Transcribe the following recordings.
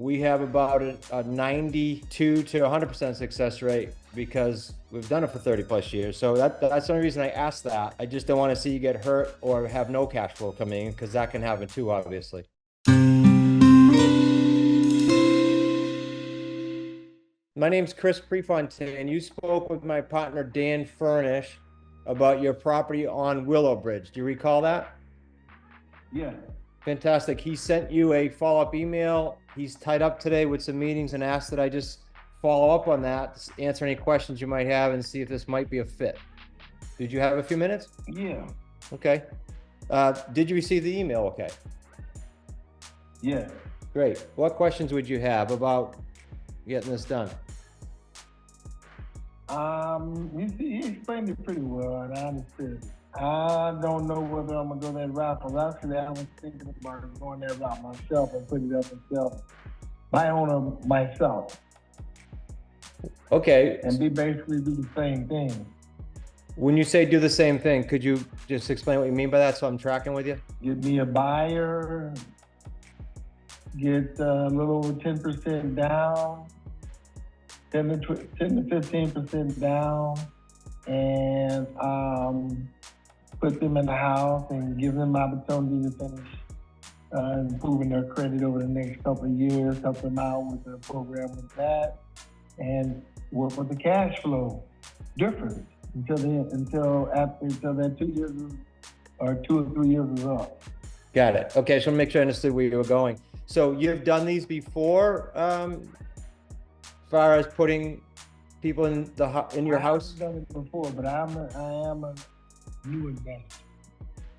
we have about a 92 to 100% success rate because we've done it for 30 plus years. So that's the only reason I asked that. I just don't want to see you get hurt or have no cash flow coming in, because that can happen too, obviously. My name's Chris Prefontaine. You spoke with my partner, Dan Furnish, about your property on Willow Bridge. Do you recall that? Yeah. Fantastic. He sent you a follow-up email. He's tied up today with some meetings and asked that I just follow up on that, answer any questions you might have, and see if this might be a fit. Did you have a few minutes? Yeah. Okay. Did you receive the email okay? Yeah. Great. What questions would you have about getting this done? He explained it pretty well, and I understood. I don't know whether I'm gonna go that route, because actually I was thinking about going that route myself and put it up and my owner myself. Okay. And basically do the same thing. When you say do the same thing, could you just explain what you mean by that so I'm tracking with you? Get me a buyer, get a little over 10% down, 10 to 15% down, and put them in the house and give them opportunity to finish improving their credit over the next couple of years, help them out with the program with that, and work with the cash flow difference until that 2 years or 2 or 3 years is up. Got it. Okay, so make sure I understood where you were going. So you've done these before, as far as putting people in your house? I've done it before, but I am a new investor.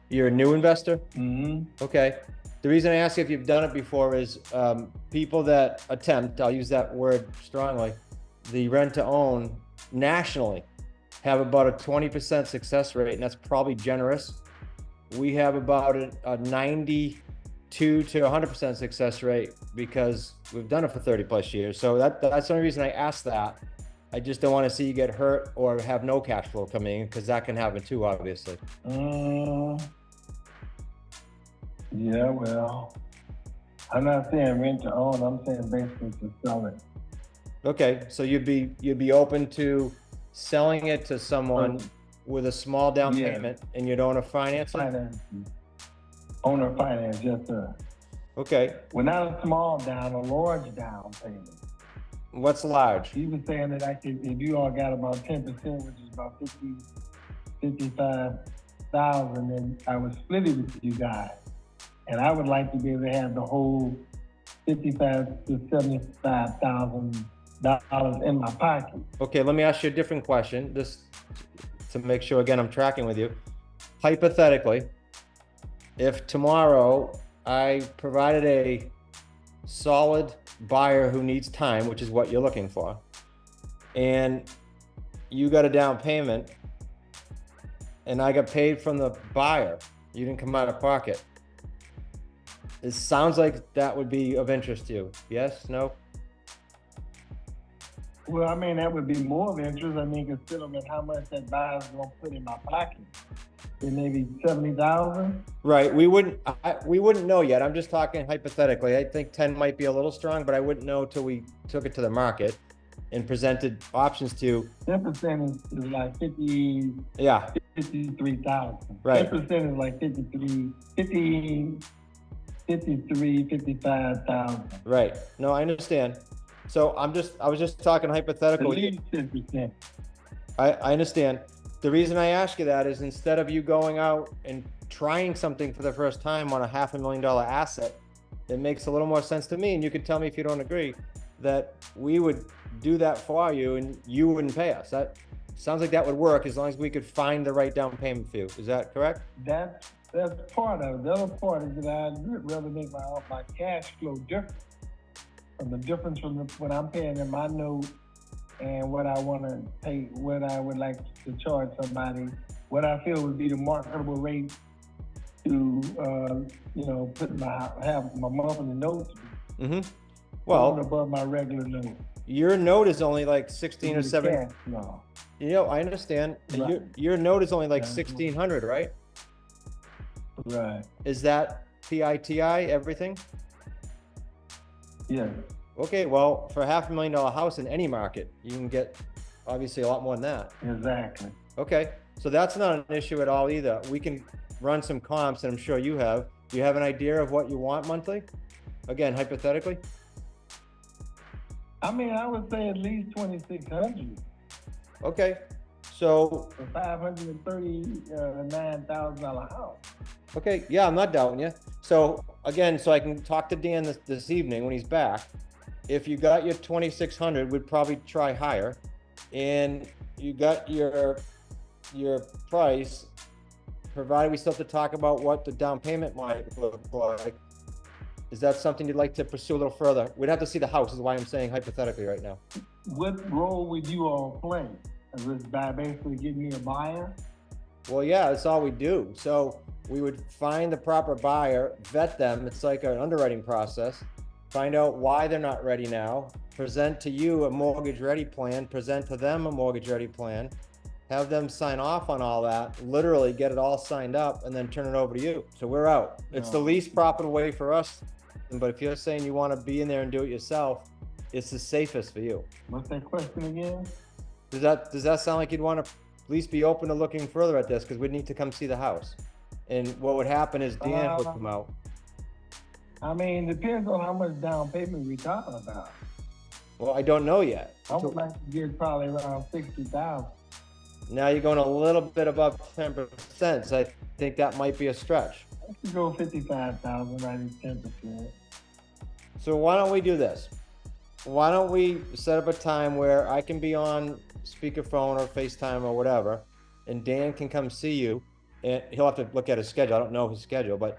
You're a new investor? Mm-hmm. Okay. The reason I ask if you've done it before is people that attempt, I'll use that word strongly, the rent to own nationally have about a 20% success rate, and that's probably generous. We have about a 92 to 100% success rate because we've done it for 30 plus years. So that's the only reason I asked that. I just don't want to see you get hurt or have no cash flow coming in, because that can happen too, obviously. Yeah, well, I'm not saying rent to own. I'm saying basically to sell it. Okay, so you'd be open to selling it to someone with a small down payment, and you'd own a finance? Owner finance, yes, sir. Okay. Well, not a small down, a large down payment. What's large? He was saying that if you all got about 10%, which is about 55,000, then I would split it with you guys. And I would like to be able to have the whole $55,000 to $75,000 in my pocket. Okay, let me ask you a different question, just to make sure, again, I'm tracking with you. Hypothetically, if tomorrow I provided a solid buyer who needs time, which is what you're looking for, and you got a down payment and I got paid from the buyer, you didn't come out of pocket, it sounds like that would be of interest to you. Yes? No? Well, I mean, that would be more of interest. I mean, considering how much that buyer's gonna put in my pocket. It maybe 70,000. Right. We wouldn't know yet. I'm just talking hypothetically. I think 10 might be a little strong, but I wouldn't know till we took it to the market and presented options to you. 10% is like 50. Yeah. 53,000. Right. 10% is like 55,000. Right. No, I understand. So I was just talking hypothetical. At least 10%. I understand. The reason I ask you that is, instead of you going out and trying something for the first time on a $500,000 asset, it makes a little more sense to me, and you could tell me if you don't agree, that we would do that for you and you wouldn't pay us. That sounds like that would work as long as we could find the right down payment for you. Is that correct? That's part of it. The other part is that I'd rather make my cash flow different. From the difference from what I'm paying in my note and what I want to pay, what I would like to charge somebody, what I feel would be the marketable rate to, have my monthly notes. Mm-hmm. Well, above my regular note. Your note is only like 16 or 17. No. I understand. Right. Your note is only like 1,600, right? Right. Is that PITI everything? Yes, Okay, well, for $500,000 house in any market, you can get obviously a lot more than that. exactly. Okay, so that's not an issue at all either. We can run some comps, and I'm sure you have. Do you have an idea of what you want monthly? Again, hypothetically? I mean, I would say at least 2,600 Okay, so, for $539,000 house. okay, yeah, I'm not doubting you. So, again, so I can talk to Dan this evening when he's back. If you got your 2,600, we'd probably try higher. And you got your price, provided we still have to talk about what the down payment might look like. Is that something you'd like to pursue a little further? We'd have to see the house, is why I'm saying hypothetically right now. What role would you all play? Is this by basically getting me a buyer? Well, yeah, that's all we do. So we would find the proper buyer, vet them. It's like an underwriting process. Find out why they're not ready now. Present to you a mortgage ready plan. Present to them a mortgage ready plan. Have them sign off on all that. Literally get it all signed up and then turn it over to you. So we're out. It's the least profitable way for us. But if you're saying you want to be in there and do it yourself, it's the safest for you. What's that question again? Does that sound like you'd want to at least be open to looking further at this? Because we'd need to come see the house. And what would happen is Dan would come out. I mean, depends on how much down payment we're talking about. Well, I don't know yet. I would like to get probably around 60,000. Now you're going a little bit above 10%. So I think that might be a stretch. I could go 55,000, right at 10%. So why don't we do this? Why don't we set up a time where I can be on speakerphone or FaceTime or whatever, and Dan can come see you, and he'll have to look at his schedule. I don't know his schedule, but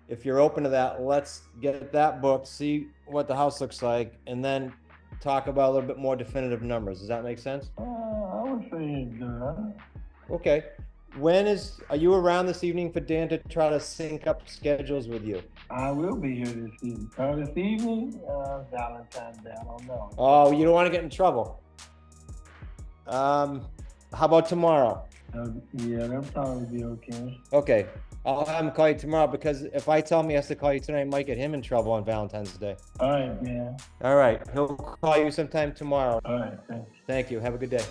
if you're open to that, let's get that booked, see what the house looks like, and then talk about a little bit more definitive numbers. Does that make sense? I would say it does. Okay. Are you around this evening for Dan to try to sync up schedules with you? I will be here this evening. This evening, Valentine's Day, I don't know. Oh, you don't want to get in trouble. How about tomorrow? Yeah, that'll probably be okay. Okay. I'll have him call you tomorrow, because if I tell him he has to call you tonight, I might get him in trouble on Valentine's Day. All right, man. All right. He'll call you sometime tomorrow. All right, thanks. Thank you. Have a good day.